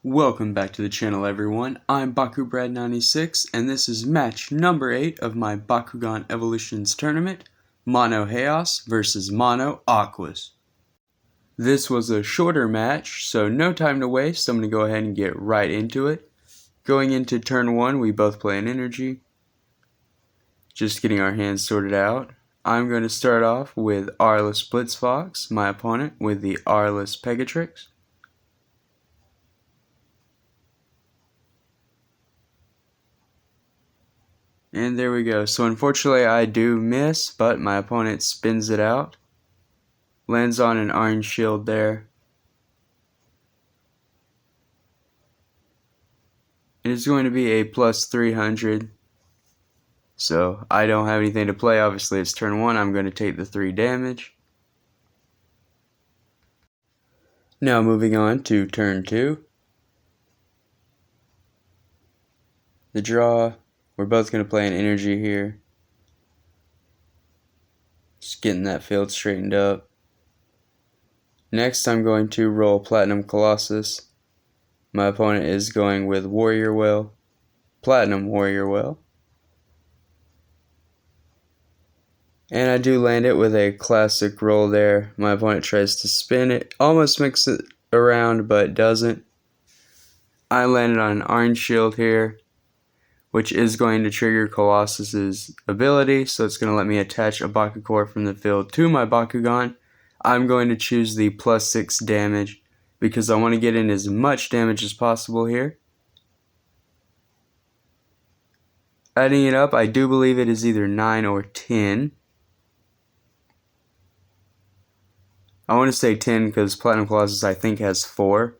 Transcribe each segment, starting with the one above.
Welcome back to the channel, everyone. I'm BakuBrad96 and this is match number 8 of my Bakugan Evolutions tournament, Mono Haos versus Mono Aquos. This was a shorter match, so no time to waste. I'm going to go ahead and get right into it. Going into turn 1, we both play an energy. Just getting our hands sorted out. I'm going to start off with Arless Blitzfox, my opponent with the Arless Pegatrix. And there we go. So unfortunately I do miss, but my opponent spins it out. Lands on an orange shield there. It is going to be a plus 300. So I don't have anything to play. Obviously it's turn 1. I'm going to take the 3 damage. Now moving on to turn 2. The draw. We're both going to play an energy here. Just getting that field straightened up. Next I'm going to roll Platinum Colossus. My opponent is going with Warrior Whale. Platinum Warrior Whale. And I do land it with a classic roll there. My opponent tries to spin it. Almost makes it around but doesn't. I landed on an orange shield here, which is going to trigger Colossus's ability, so it's going to let me attach a Bakucrew from the field to my Bakugan. I'm going to choose the plus 6 damage because I want to get in as much damage as possible here. Adding it up, I do believe it is either 9 or 10. I want to say 10 because Platinum Colossus I think has 4.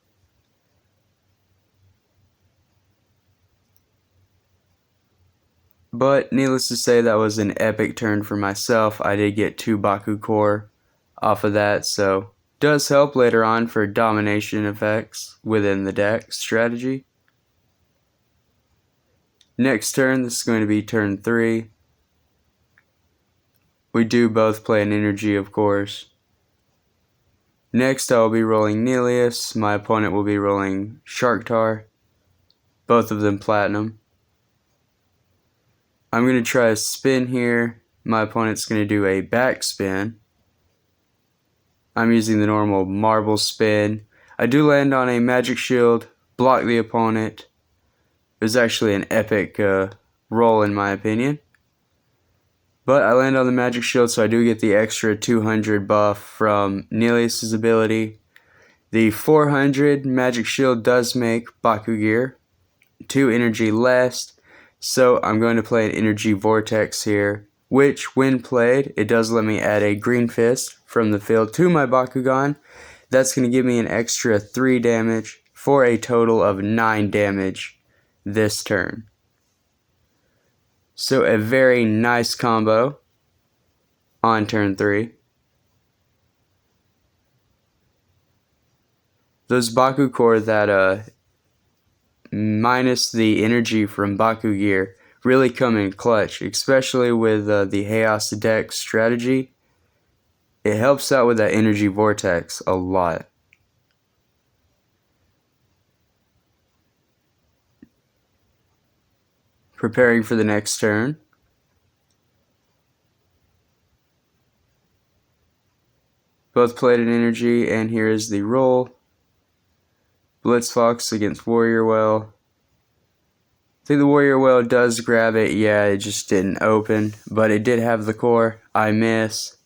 But needless to say, that was an epic turn for myself. I did get 2 Bakucrew off of that, so does help later on for domination effects within the deck strategy. Next turn, this is going to be turn 3. We do both play an energy, of course. Next, I'll be rolling Neleus. My opponent will be rolling Sharktar. Both of them platinum. I'm going to try a spin here. My opponent's going to do a back spin. I'm using the normal marble spin. I do land on a magic shield, block the opponent. It was actually an epic roll in my opinion. But I land on the magic shield, so I do get the extra 200 buff from Neleus' ability. The 400 magic shield does make Baku gear 2 energy less. So I'm going to play an energy vortex here, which when played, it does let me add a green fist from the field to my Bakugan. That's going to give me an extra 3 damage for a total of 9 damage this turn. So a very nice combo on turn 3. Those Bakucrew that minus the energy from Baku gear really come in clutch, especially with the Haos deck strategy. It helps out with that energy vortex a lot. Preparing for the next turn. Both played an energy, and here is the roll. Blitzfox against Warrior Whale. I think the Warrior Whale does grab it. Yeah, it just didn't open, but it did have the core. I miss.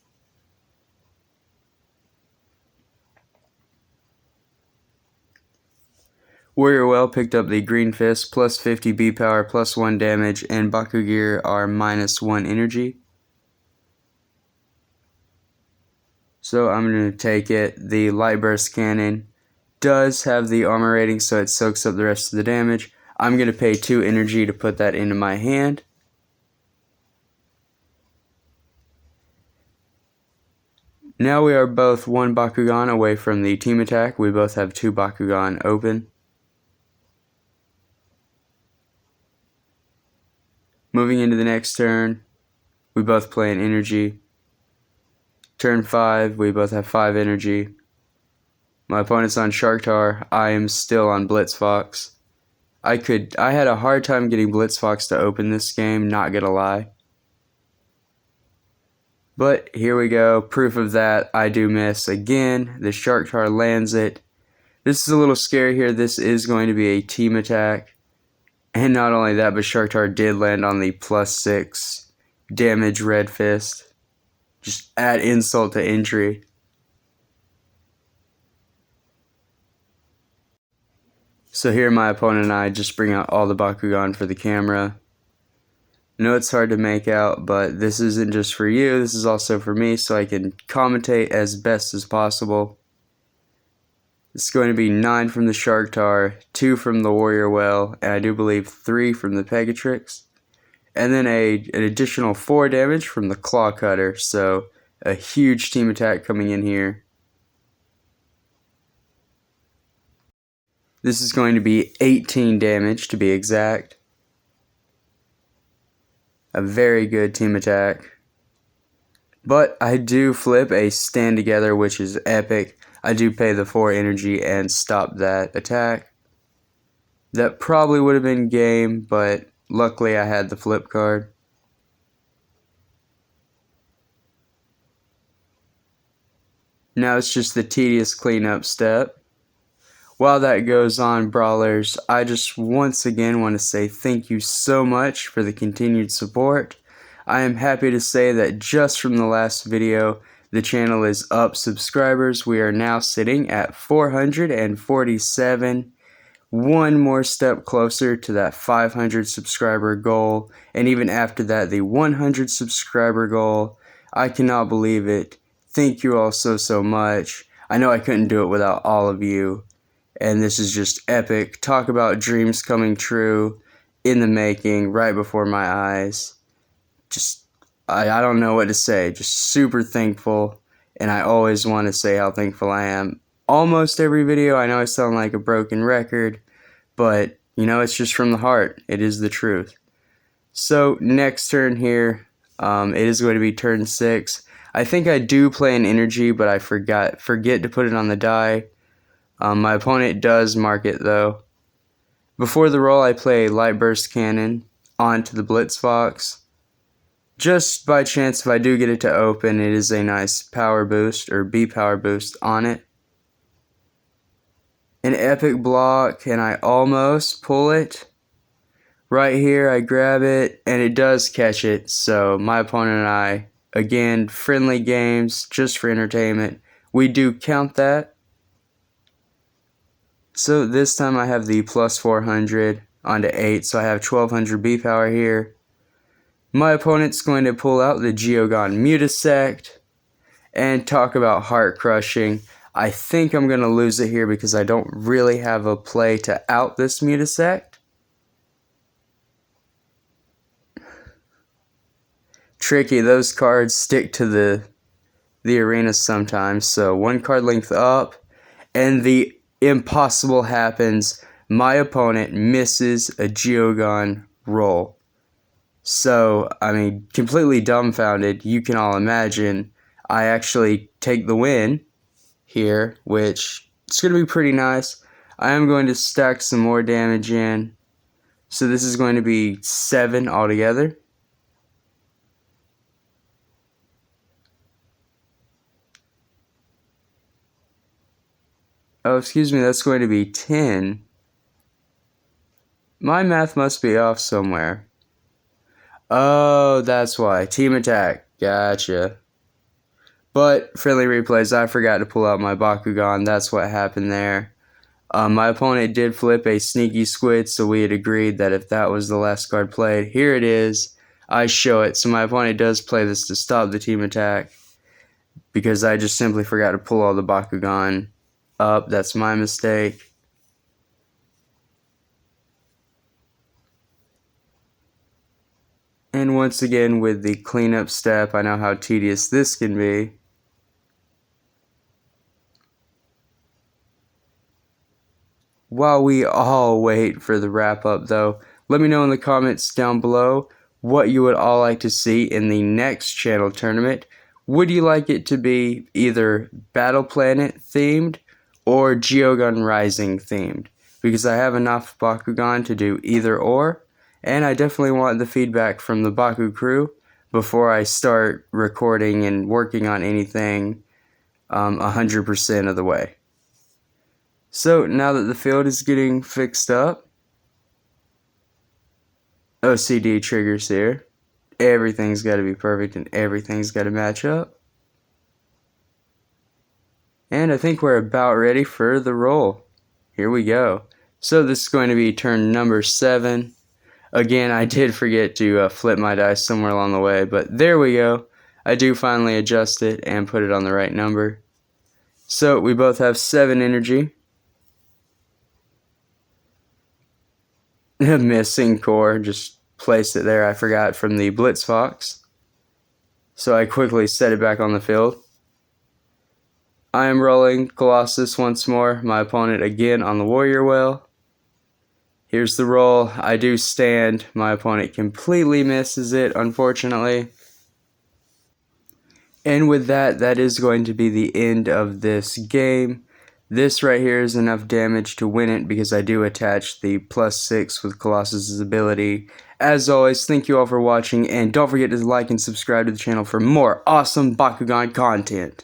Warrior Whale picked up the green fist, plus 50 B power, plus 1 damage, and Baku gear are minus 1 energy. So I'm going to take it. The Light Burst Cannon does have the armor rating, so it soaks up the rest of the damage. I'm going to pay 2 energy to put that into my hand. Now we are both 1 Bakugan away from the team attack. We both have 2 Bakugan open. Moving into the next turn, we both play an energy. Turn 5, we both have 5 energy. My opponent's on Sharktar, I am still on Blitzfox. I had a hard time getting Blitzfox to open this game, not gonna lie. But here we go, proof of that, I do miss again. The Sharktar lands it. This is a little scary here, this is going to be a team attack. And not only that, but Sharktar did land on the +6 damage Red Fist. Just add insult to injury. So here my opponent and I just bring out all the Bakugan for the camera. I know it's hard to make out, but this isn't just for you, this is also for me, so I can commentate as best as possible. It's going to be 9 from the Sharktar, 2 from the Warrior Well, and I do believe 3 from the Pegatrix. And then an additional 4 damage from the Claw Cutter, so a huge team attack coming in here. This is going to be 18 damage to be exact. A very good team attack. But I do flip a Stand Together, which is epic. I do pay the 4 energy and stop that attack. That probably would have been game, but luckily I had the flip card. Now it's just the tedious cleanup step. While that goes on, Brawlers, I just once again want to say thank you so much for the continued support. I am happy to say that just from the last video, the channel is up subscribers. We are now sitting at 447. One more step closer to that 500 subscriber goal. And even after that, the 100 subscriber goal. I cannot believe it. Thank you all so much. I know I couldn't do it without all of you. And this is just epic. Talk about dreams coming true in the making right before my eyes. Just, I don't know what to say. Just super thankful. And I always want to say how thankful I am. Almost every video, I know I sound like a broken record. But, you know, it's just from the heart. It is the truth. So, next turn here, it is going to be turn 6. I think I do play an energy, but I forget to put it on the die. My opponent does mark it though. Before the roll, I play Light Burst Cannon onto the Blitzfox. Just by chance, if I do get it to open, it is a nice power boost, or B power boost on it. An epic block, and I almost pull it. Right here, I grab it, and it does catch it. So my opponent and I, again, friendly games, just for entertainment. We do count that. So this time I have the +400 onto 8, so I have 1200 B power here. My opponent's going to pull out the Geogon Mutasect and talk about heart crushing. I think I'm going to lose it here because I don't really have a play to out this Mutasect. Tricky, those cards stick to the arena sometimes. So 1 card length up, and the impossible happens. My opponent misses a Geogon roll. So, I mean, completely dumbfounded. You can all imagine. I actually take the win here, which it's going to be pretty nice. I am going to stack some more damage in. So this is going to be 7 altogether. Oh, excuse me, that's going to be 10. My math must be off somewhere. Oh, that's why. Team attack. Gotcha. But, friendly replays, I forgot to pull out my Bakugan. That's what happened there. My opponent did flip a Sneaky Squid, so we had agreed that if that was the last card played, here it is. I show it. So my opponent does play this to stop the team attack, because I just simply forgot to pull all the Bakugan up. That's my mistake. And once again with the cleanup step, I know how tedious this can be. While we all wait for the wrap up though, let me know in the comments down below what you would all like to see in the next channel tournament. Would you like it to be either Battle Planet themed or Geogun Rising themed? Because I have enough Bakugan to do either or, and I definitely want the feedback from the Bakucrew before I start recording and working on anything 100% of the way. So now that the field is getting fixed up, OCD triggers here. Everything's got to be perfect and everything's got to match up. And I think we're about ready for the roll. Here we go. So this is going to be turn number 7. Again, I did forget to flip my dice somewhere along the way, but there we go. I do finally adjust it and put it on the right number. So we both have 7 energy. Missing core, just placed it there, I forgot, from the Blitz Fox. So I quickly set it back on the field. I am rolling Colossus once more, my opponent again on the Warrior Whale. Here's the roll. I do stand. My opponent completely misses it, unfortunately. And with that, that is going to be the end of this game. This right here is enough damage to win it because I do attach the +6 with Colossus's ability. As always, thank you all for watching, and don't forget to like and subscribe to the channel for more awesome Bakugan content.